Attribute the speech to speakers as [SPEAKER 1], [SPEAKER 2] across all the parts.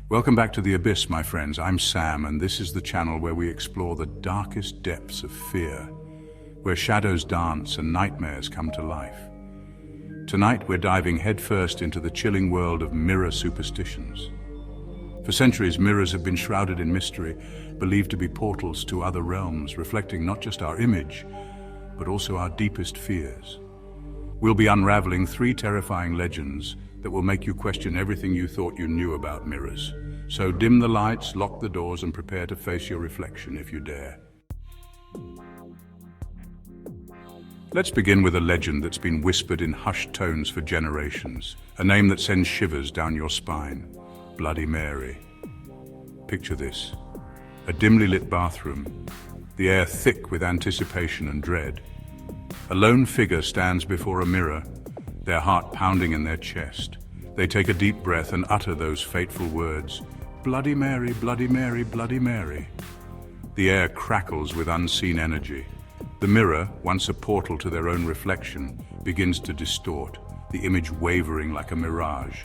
[SPEAKER 1] Welcome back to The Abyss, my friends. I'm Sam, and this is the channel where we explore the darkest depths of fear, where shadows dance and nightmares come to life. Tonight, we're diving headfirst into the chilling world of mirror superstitions. For centuries, mirrors have been shrouded in mystery, believed to be portals to other realms, reflecting not just our image, but also our deepest fears. We'll be unraveling 3 terrifying legends that will make you question everything you thought you knew about mirrors. So dim the lights, lock the doors, and prepare to face your reflection if you dare. Let's begin with a legend that's been whispered in hushed tones for generations, a name that sends shivers down your spine: Bloody Mary. Picture this: a dimly lit bathroom, the air thick with anticipation and dread. A lone figure stands before a mirror, their heart pounding in their chest. They take a deep breath and utter those fateful words: "Bloody Mary, Bloody Mary, Bloody Mary." The air crackles with unseen energy. The mirror, once a portal to their own reflection, begins to distort, the image wavering like a mirage.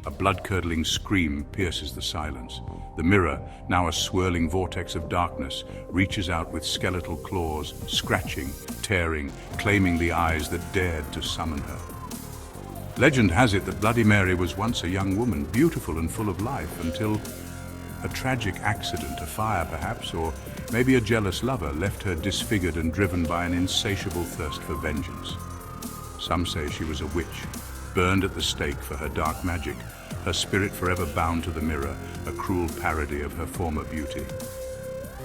[SPEAKER 1] A blood-curdling scream pierces the silence. The mirror, now a swirling vortex of darkness, reaches out with skeletal claws, scratching, tearing, claiming the eyes that dared to summon her. Legend has it that Bloody Mary was once a young woman, beautiful and full of life, until a tragic accident, a fire perhaps, or maybe a jealous lover, left her disfigured and driven by an insatiable thirst for vengeance. Some say she was a witch, burned at the stake for her dark magic, her spirit forever bound to the mirror, a cruel parody of her former beauty.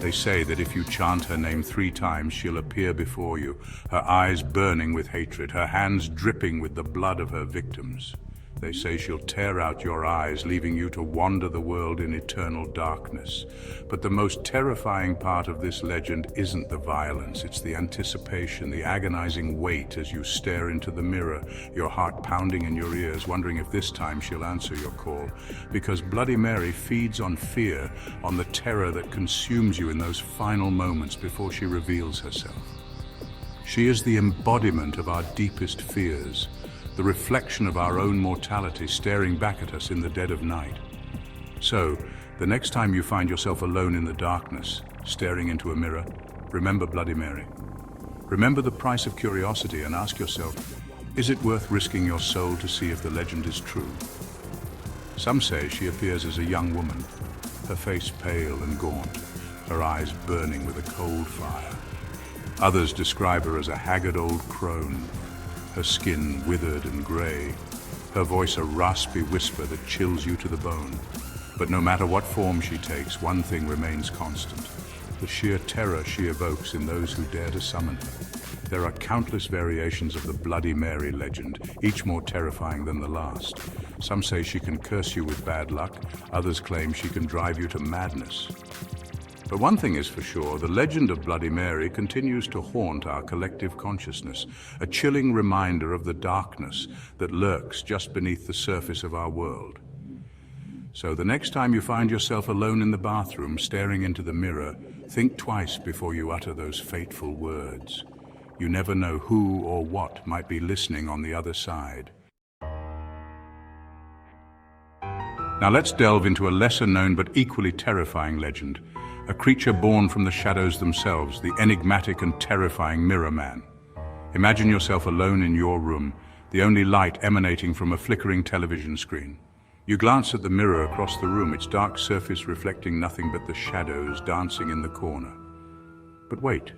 [SPEAKER 1] They say that if you chant her name 3 times, she'll appear before you, her eyes burning with hatred, her hands dripping with the blood of her victims. They say she'll tear out your eyes, leaving you to wander the world in eternal darkness. But the most terrifying part of this legend isn't the violence, it's the anticipation, the agonizing wait as you stare into the mirror, your heart pounding in your ears, wondering if this time she'll answer your call. Because Bloody Mary feeds on fear, on the terror that consumes you in those final moments before she reveals herself. She is the embodiment of our deepest fears, the reflection of our own mortality staring back at us in the dead of night. So, the next time you find yourself alone in the darkness, staring into a mirror, remember Bloody Mary. Remember the price of curiosity and ask yourself, is it worth risking your soul to see if the legend is true? Some say she appears as a young woman, her face pale and gaunt, her eyes burning with a cold fire. Others describe her as a haggard old crone, her skin withered and grey, her voice a raspy whisper that chills you to the bone. But no matter what form she takes, one thing remains constant: the sheer terror she evokes in those who dare to summon her. There are countless variations of the Bloody Mary legend, each more terrifying than the last. Some say she can curse you with bad luck, others claim she can drive you to madness. But one thing is for sure, the legend of Bloody Mary continues to haunt our collective consciousness, a chilling reminder of the darkness that lurks just beneath the surface of our world. So the next time you find yourself alone in the bathroom, staring into the mirror, think twice before you utter those fateful words. You never know who or what might be listening on the other side. Now let's delve into a lesser-known but equally terrifying legend, a creature born from the shadows themselves, the enigmatic and terrifying Mirror Man. Imagine yourself alone in your room, the only light emanating from a flickering television screen. You glance at the mirror across the room, its dark surface reflecting nothing but the shadows dancing in the corner. But wait,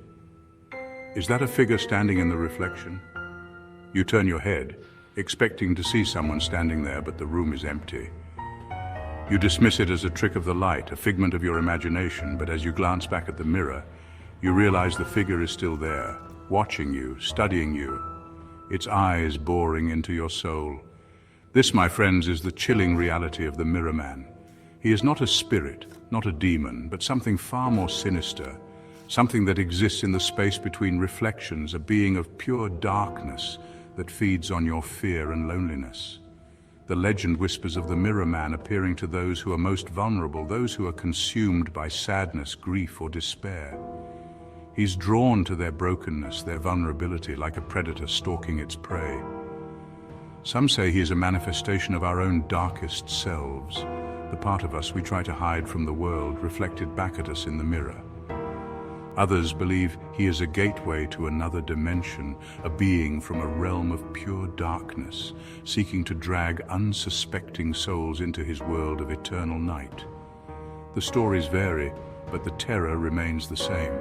[SPEAKER 1] is that a figure standing in the reflection? You turn your head, expecting to see someone standing there, but the room is empty. You dismiss it as a trick of the light, a figment of your imagination, but as you glance back at the mirror, you realize the figure is still there, watching you, studying you, its eyes boring into your soul. This, my friends, is the chilling reality of the Mirror Man. He is not a spirit, not a demon, but something far more sinister, something that exists in the space between reflections, a being of pure darkness that feeds on your fear and loneliness. The legend whispers of the Mirror Man appearing to those who are most vulnerable, those who are consumed by sadness, grief, or despair. He's drawn to their brokenness, their vulnerability, like a predator stalking its prey. Some say he is a manifestation of our own darkest selves, the part of us we try to hide from the world reflected back at us in the mirror. Others believe he is a gateway to another dimension, a being from a realm of pure darkness, seeking to drag unsuspecting souls into his world of eternal night. The stories vary, but the terror remains the same.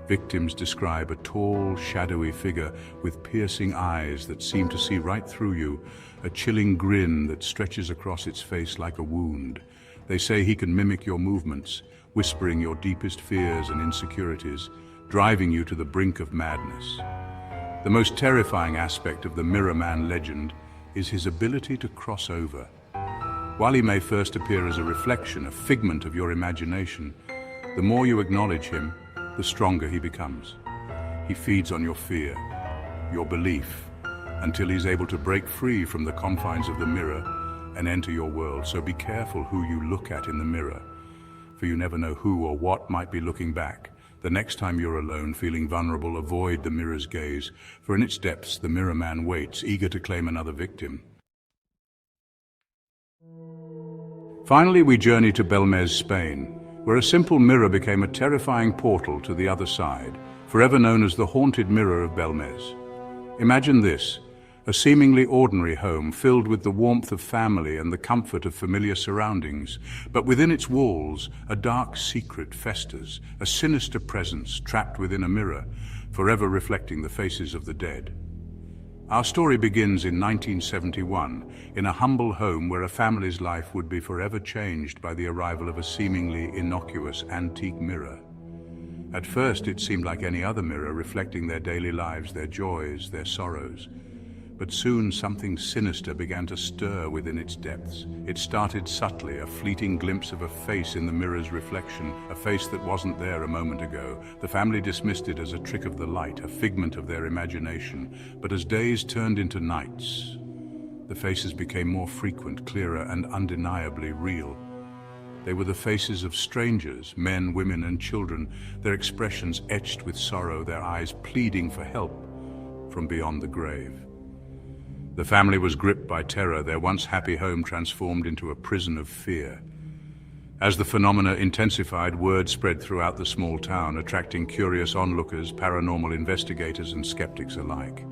[SPEAKER 1] Victims describe a tall, shadowy figure with piercing eyes that seem to see right through you, a chilling grin that stretches across its face like a wound. They say he can mimic your movements, whispering your deepest fears and insecurities, driving you to the brink of madness. The most terrifying aspect of the Mirror Man legend is his ability to cross over. While he may first appear as a reflection, a figment of your imagination, the more you acknowledge him, the stronger he becomes. He feeds on your fear, your belief, until he's able to break free from the confines of the mirror and enter your world. So be careful who you look at in the mirror, for you never know who or what might be looking back. The next time you're alone, feeling vulnerable, avoid the mirror's gaze, for in its depths the Mirror Man waits, eager to claim another victim. Finally, we journey to Belmez, Spain, where a simple mirror became a terrifying portal to the other side, forever known as the haunted mirror of Belmez. Imagine this, a seemingly ordinary home filled with the warmth of family and the comfort of familiar surroundings, but within its walls a dark secret festers, a sinister presence trapped within a mirror, forever reflecting the faces of the dead. Our story begins in 1971, in a humble home where a family's life would be forever changed by the arrival of a seemingly innocuous antique mirror. At first it seemed like any other mirror, reflecting their daily lives, their joys, their sorrows. But soon something sinister began to stir within its depths. It started subtly, a fleeting glimpse of a face in the mirror's reflection, a face that wasn't there a moment ago. The family dismissed it as a trick of the light, a figment of their imagination. But as days turned into nights, the faces became more frequent, clearer, and undeniably real. They were the faces of strangers, men, women, and children, their expressions etched with sorrow, their eyes pleading for help from beyond the grave. The family was gripped by terror, their once happy home transformed into a prison of fear. As the phenomena intensified, word spread throughout the small town, attracting curious onlookers, paranormal investigators, and skeptics alike.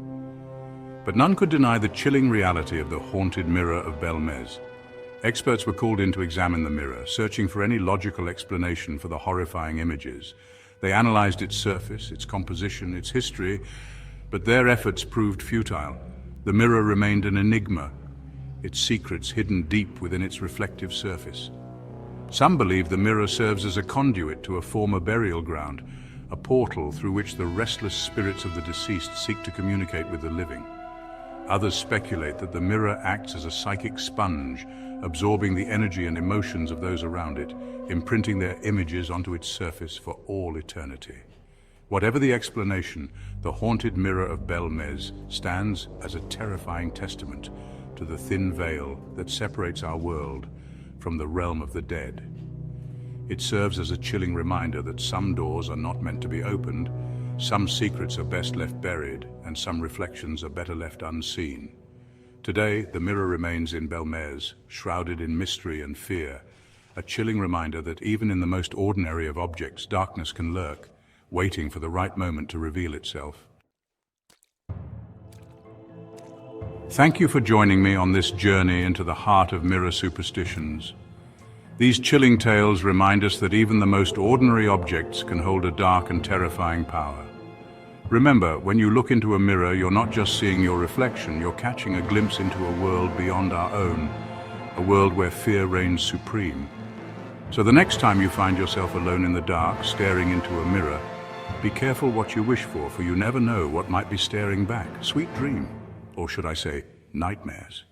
[SPEAKER 1] But none could deny the chilling reality of the haunted mirror of Belmez. Experts were called in to examine the mirror, searching for any logical explanation for the horrifying images. They analyzed its surface, its composition, its history, but their efforts proved futile. The mirror remained an enigma, its secrets hidden deep within its reflective surface. Some believe the mirror serves as a conduit to a former burial ground, a portal through which the restless spirits of the deceased seek to communicate with the living. Others speculate that the mirror acts as a psychic sponge, absorbing the energy and emotions of those around it, imprinting their images onto its surface for all eternity. Whatever the explanation, the haunted mirror of Belmez stands as a terrifying testament to the thin veil that separates our world from the realm of the dead. It serves as a chilling reminder that some doors are not meant to be opened, some secrets are best left buried, and some reflections are better left unseen. Today, the mirror remains in Belmez, shrouded in mystery and fear, a chilling reminder that even in the most ordinary of objects, darkness can lurk, waiting for the right moment to reveal itself. Thank you for joining me on this journey into the heart of mirror superstitions. These chilling tales remind us that even the most ordinary objects can hold a dark and terrifying power. Remember, when you look into a mirror, you're not just seeing your reflection, you're catching a glimpse into a world beyond our own, a world where fear reigns supreme. So the next time you find yourself alone in the dark, staring into a mirror, be careful what you wish for you never know what might be staring back. Sweet dream, or should I say, nightmares.